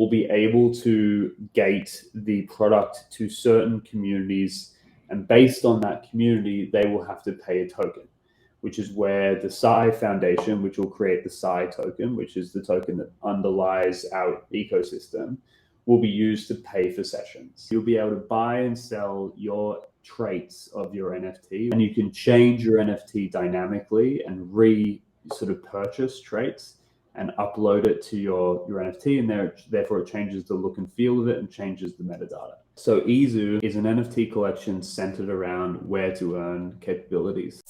will be able to gate the product to certain communities, and based on that community, they will have to pay a token, which is where the Psi Foundation, which will create the Psi token, which is the token that underlies our ecosystem, will be used to pay for sessions. You'll be able to buy and sell your traits of your NFT, and you can change your NFT dynamically and purchase traits and upload it to your NFT, and therefore it changes the look and feel of it and changes the metadata. So Izu is an NFT collection centered around where to earn capabilities.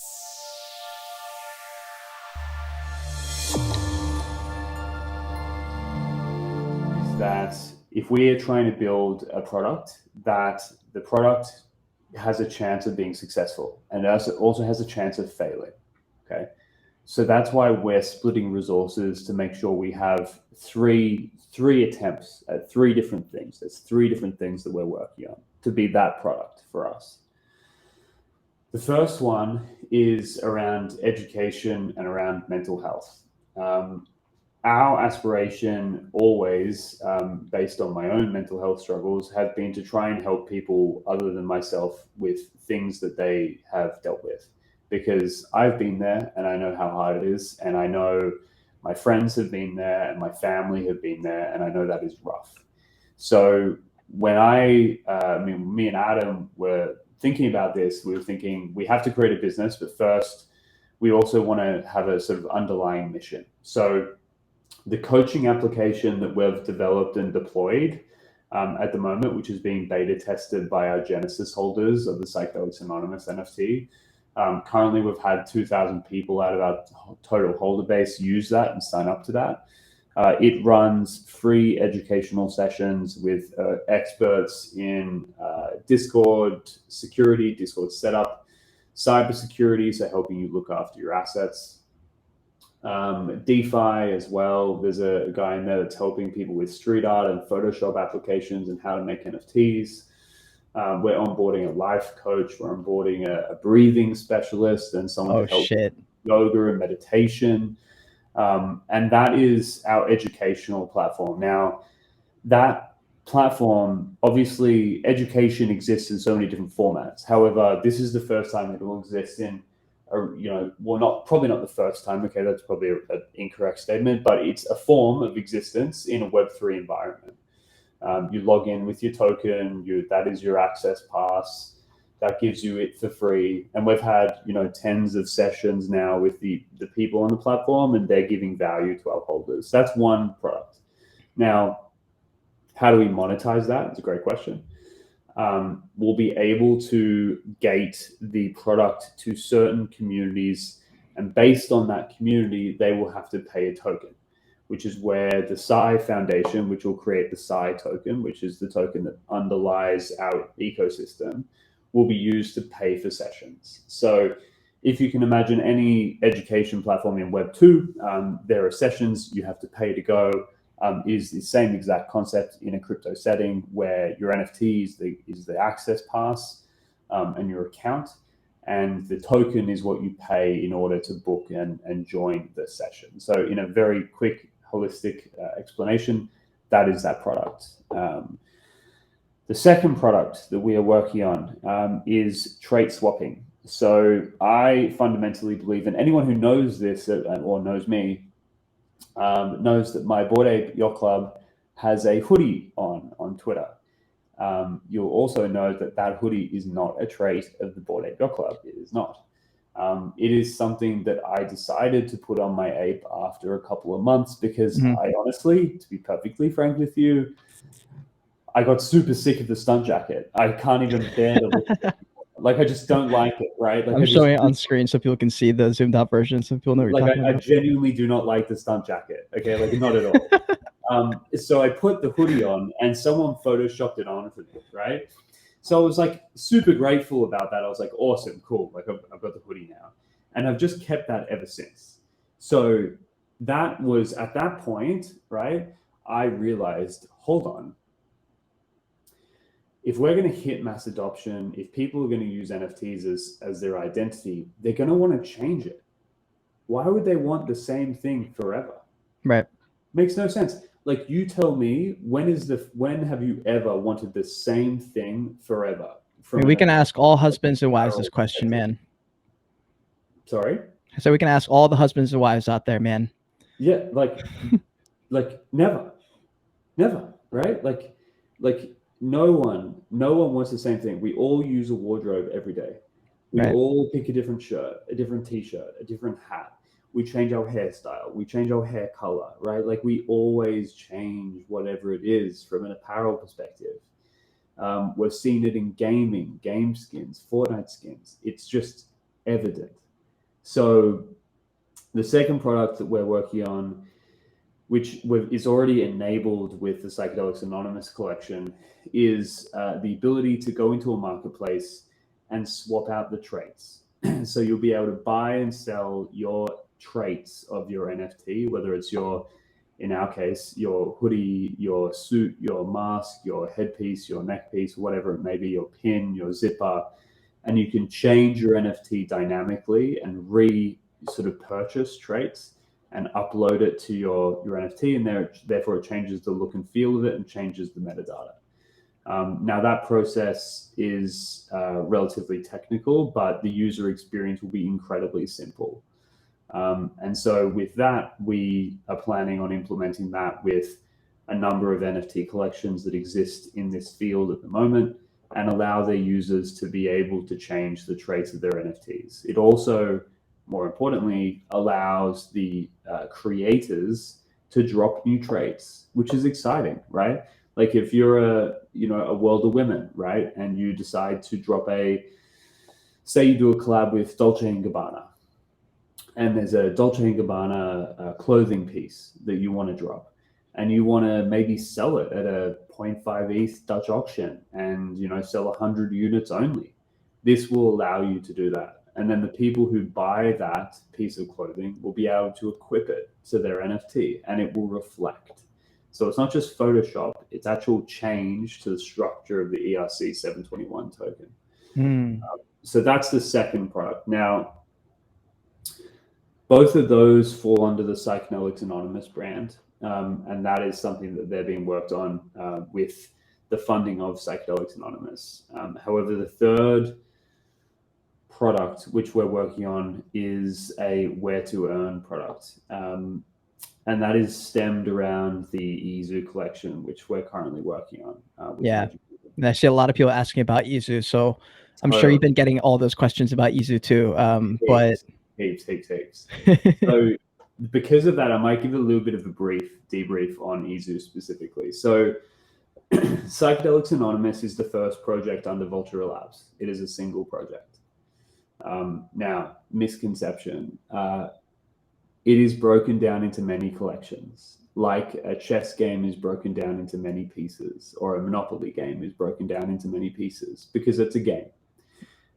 That if we are trying to build a product, that the product has a chance of being successful, and it also has a chance of failing. Okay, so that's why we're splitting resources to make sure we have three attempts at three different things. There's three different things that we're working on to be that product for us. The first one is around education and around mental health. Our aspiration always, based on my own mental health struggles, have been to try and help people other than myself with things that they have dealt with. Because I've been there and I know how hard it is. And I know my friends have been there and my family have been there, and I know that is rough. So when me and Adam were thinking about this, we were thinking we have to create a business, but first we also want to have a sort of underlying mission. So the coaching application that we've developed and deployed at the moment, which is being beta tested by our Genesis holders of the Psychedelics Anonymous NFT. Currently, we've had 2,000 people out of our total holder base use that and sign up to that. It runs free educational sessions with experts in Discord security, Discord setup, cybersecurity, so helping you look after your assets. DeFi as well. There's a guy in there that's helping people with street art and Photoshop applications and how to make NFTs. We're onboarding a life coach. We're onboarding a breathing specialist and someone to help with yoga and meditation. And that is our educational platform. Now, that platform, obviously, education exists in so many different formats. However, this is the first time it will exist in probably not the first time. Okay, that's probably an incorrect statement, but it's a form of existence in a Web3 environment. You log in with your token, that is your access pass, that gives you it for free. And we've had, tens of sessions now with the people on the platform, and they're giving value to our holders. That's one product. Now, how do we monetize that? It's a great question. We'll be able to gate the product to certain communities, and based on that community, they will have to pay a token, which is where the Psi Foundation, which will create the Psi token, which is the token that underlies our ecosystem, will be used to pay for sessions. So if you can imagine any education platform in Web 2, there are sessions you have to pay to go. Is the same exact concept in a crypto setting where your NFT is the access pass and your account, and the token is what you pay in order to book and join the session. So in a very quick, holistic explanation, that is that product. The second product that we are working on is trait swapping. So I fundamentally believe, and anyone who knows this or knows me, knows that my Bored Ape Yacht Club has a hoodie on Twitter. You'll also know that hoodie is not a trait of the Bored Ape Yacht Club. It is not. It is something that I decided to put on my ape after a couple of months because I honestly, to be perfectly frank with you, I got super sick of the stunt jacket. I can't even bear to look at it. Like, I just don't like it, right? Like, I'm showing it on screen so people can see the zoomed out version, so people know what you're talking about. I genuinely do not like the stunt jacket, okay? Like, not at all. So I put the hoodie on, and someone photoshopped it on for me, right? So I was like super grateful about that. I was like, awesome, cool. Like, I've got the hoodie now. And I've just kept that ever since. So that was at that point, right? I realized, hold on. If we're going to hit mass adoption, if people are going to use NFTs as their identity, they're going to want to change it. Why would they want the same thing forever? Right. Makes no sense. like, you tell me, when have you ever wanted the same thing forever? I mean, we can ask all husbands and wives this apparel question, perspective? man. Sorry? So we can ask all the husbands and wives out there, man. Yeah, like never, right? Like no one wants the same thing. We all use a wardrobe every day. We Right. all pick a different shirt, a different t-shirt, a different hat. We change our hairstyle. We change our hair color, right? Like, we always change whatever it is from an apparel perspective. We've seen it in gaming, game skins, Fortnite skins. It's just evident. So the second product that we're working on, which is already enabled with the Psychedelics Anonymous collection, is the ability to go into a marketplace and swap out the traits. So you'll be able to buy and sell your traits of your NFT, whether it's in our case, your hoodie, your suit, your mask, your headpiece, your neck piece, whatever it may be, your pin, your zipper, and you can change your NFT dynamically and sort of purchase traits and upload it to your NFT, and therefore it changes the look and feel of it and changes the metadata. Now, that process is relatively technical, but the user experience will be incredibly simple. And so with that, we are planning on implementing that with a number of NFT collections that exist in this field at the moment, and allow their users to be able to change the traits of their NFTs. It also, more importantly, allows the creators to drop new traits, which is exciting, right? Like, if you're a World of Women, right, and you decide to drop say you do a collab with Dolce & Gabbana, and there's a Dolce & Gabbana clothing piece that you want to drop, and you want to maybe sell it at a 0.5 ETH Dutch auction and, sell 100 units only. This will allow you to do that. And then the people who buy that piece of clothing will be able to equip it to their NFT, and it will reflect. So it's not just Photoshop, it's actual change to the structure of the ERC 721 token. So that's the second product. Now, both of those fall under the Psychedelics Anonymous brand, and that is something that they're being worked on with the funding of Psychedelics Anonymous. However, the third product which we're working on is a where to earn product, and that is stemmed around the Izu collection, which we're currently working on. Yeah, and I see a lot of people asking about Izu, so I'm sure you've been getting all those questions about Izu too. But heaps. So because of that, I might give a little bit of a debrief on Izu specifically. So Psychedelics Anonymous is the first project under Vulture Labs. It is a single project. Now, misconception. It is broken down into many collections. Like a chess game is broken down into many pieces, or a Monopoly game is broken down into many pieces, because it's a game.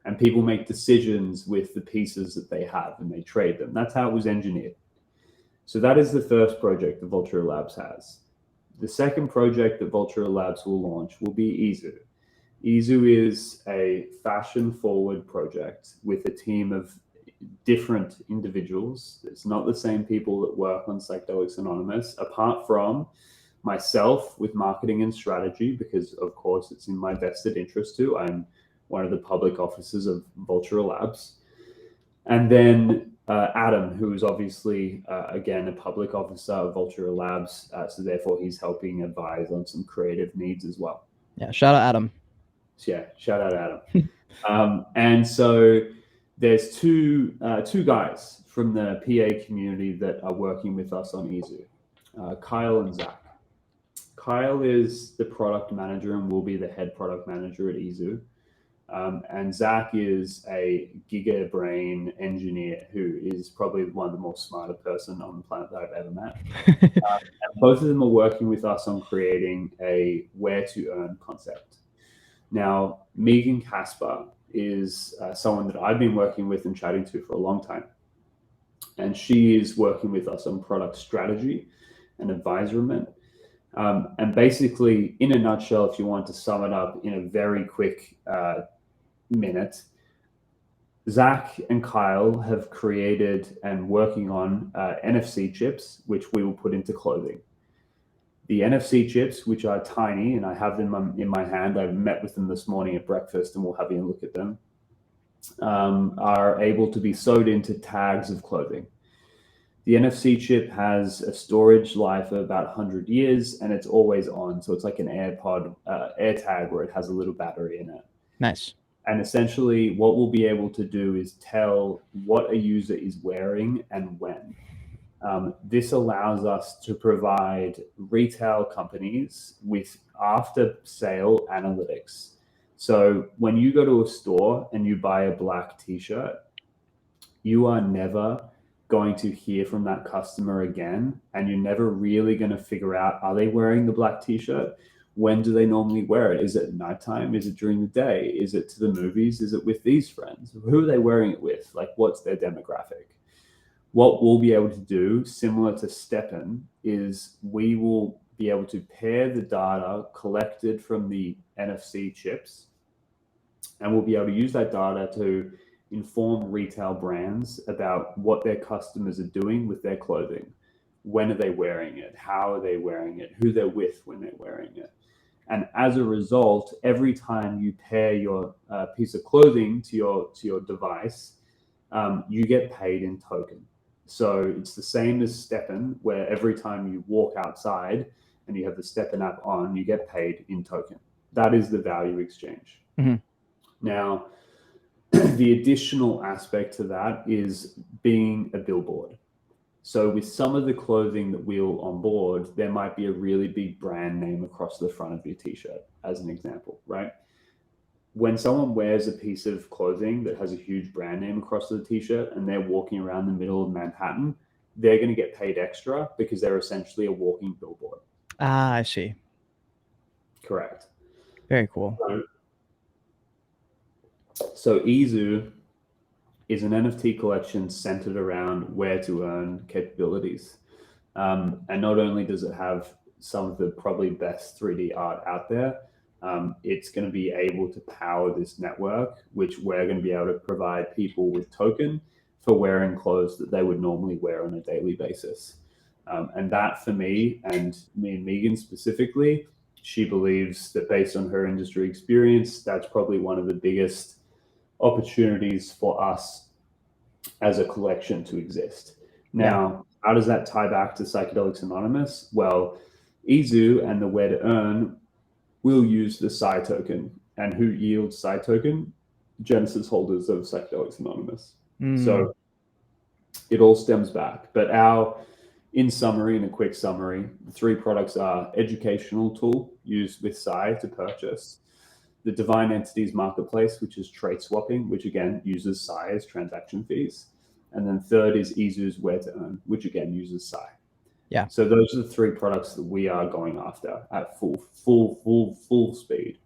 And people make decisions with the pieces that they have, and they trade them. That's how it was engineered. So that is the first project that Vulture Labs has. The second project that Vulture Labs will launch will be Izu. Izu is a fashion-forward project with a team of different individuals. It's not the same people that work on Psychedelics Anonymous, apart from myself with marketing and strategy, because of course it's in my vested interest too. I'm one of the public officers of Vulture Labs. And then Adam, who is obviously, again, a public officer of Vulture Labs. So therefore he's helping advise on some creative needs as well. Yeah, shout out Adam. Yeah, shout out Adam. And so there's two guys from the PA community that are working with us on Izu, Kyle and Zach. Kyle is the product manager and will be the head product manager at Izu. And Zach is a giga-brain engineer who is probably one of the most smarter person on the planet that I've ever met. And both of them are working with us on creating a where-to-earn concept. Now, Megan Casper is someone that I've been working with and chatting to for a long time. And she is working with us on product strategy and advisement. And basically, in a nutshell, if you want to sum it up in a very quick minute, Zach and Kyle have created and working on NFC chips, which we will put into clothing. The NFC chips, which are tiny, and I have them in my hand. I met with them this morning at breakfast, and we'll have you look at them, are able to be sewed into tags of clothing. The NFC chip has a storage life of about 100 years, and it's always on. So it's like an AirPod AirTag where it has a little battery in it. Nice. And essentially what we'll be able to do is tell what a user is wearing and when. This allows us to provide retail companies with after sale analytics. So when you go to a store and you buy a black t-shirt, you are never going to hear from that customer again, and you're never really going to figure out, are they wearing the black t-shirt? When do they normally wear it? Is it nighttime? Is it during the day? Is it to the movies? Is it with these friends? Who are they wearing it with? Like, what's their demographic? What we'll be able to do, similar to Steppen, is we will be able to pair the data collected from the NFC chips, and we'll be able to use that data to inform retail brands about what their customers are doing with their clothing. When are they wearing it? How are they wearing it? Who they're with when they're wearing it? And as a result, every time you pair your piece of clothing to your device, you get paid in token. So it's the same as Steppen, where every time you walk outside and you have the Steppen app on, you get paid in token. That is the value exchange. Mm-hmm. Now, the additional aspect to that is being a billboard. So with some of the clothing that we'll onboard, there might be a really big brand name across the front of your t-shirt, as an example, right? When someone wears a piece of clothing that has a huge brand name across the t-shirt and they're walking around the middle of Manhattan, they're going to get paid extra because they're essentially a walking billboard. Ah, I see. Correct. Very cool. So Izu is an NFT collection centered around where to earn capabilities. And not only does it have some of the probably best 3D art out there, it's going to be able to power this network, which we're going to be able to provide people with token for wearing clothes that they would normally wear on a daily basis. And that, for me and Megan specifically, she believes that based on her industry experience, that's probably one of the biggest opportunities for us as a collection to exist. Now, how does that tie back to Psychedelics Anonymous? Well, Izu and the Where to Earn will use the Psy token. And who yields Psy token? Genesis holders of Psychedelics Anonymous. So it all stems back. But in summary, in a quick summary, the three products are educational tool used with Psy to purchase, the Divine Entities Marketplace, which is trade swapping, which again uses Psy as transaction fees. And then third is Izu's Where to Earn, which again uses Psy. Yeah. So those are the three products that we are going after at full speed.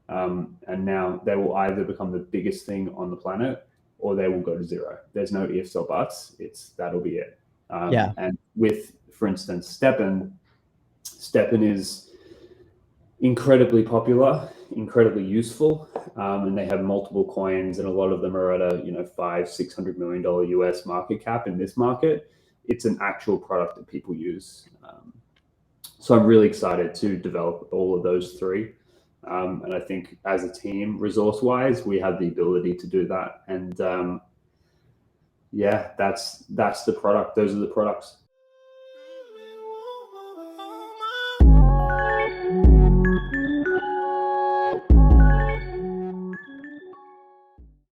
And now they will either become the biggest thing on the planet or they will go to zero. There's no ifs or buts. That'll be it. And with, for instance, Steppen is incredibly popular, incredibly useful, and they have multiple coins, and a lot of them are at a $500-600 million US market cap in this market. It's an actual product that people use. So I'm really excited to develop all of those three. And I think as a team, resource-wise, we have the ability to do that. And that's the product. Those are the products.